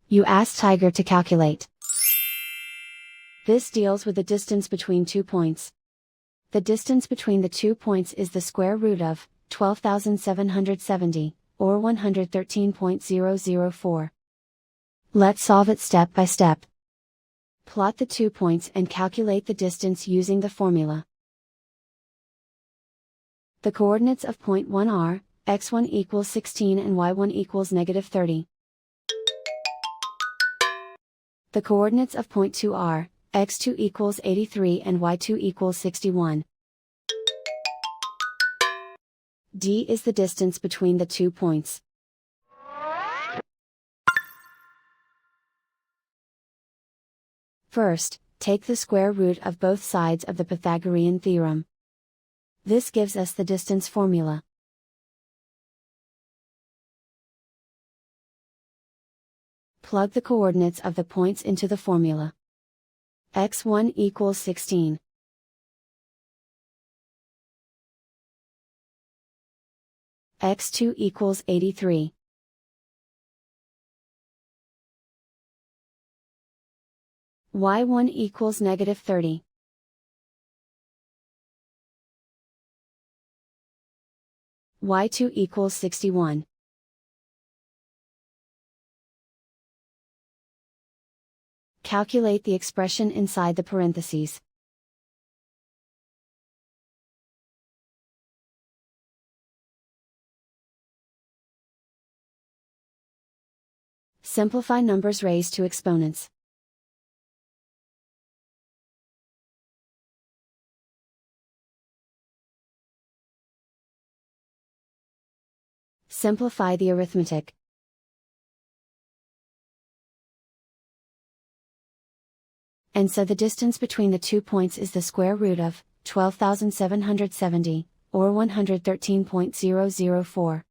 You ask Tiger to calculate. This deals with the distance between 2 points. The distance between the 2 points is the square root of 12,770, or 113.004. Let's solve it step by step. Plot the 2 points and calculate the distance using the formula. The coordinates of point 1 are, x1 equals 16 and y1 equals -30. The coordinates of point 2 are, x2 equals 83 and y2 equals 61. D is the distance between the 2 points. First, take the square root of both sides of the Pythagorean theorem. This gives us the distance formula. Plug the coordinates of the points into the formula. x1 equals 16. x2 equals 83. y1 equals -30. y2 equals 61. Calculate the expression inside the parentheses. Simplify numbers raised to exponents. Simplify the arithmetic. And so the distance between the 2 points is the square root of 12,770, or 113.004.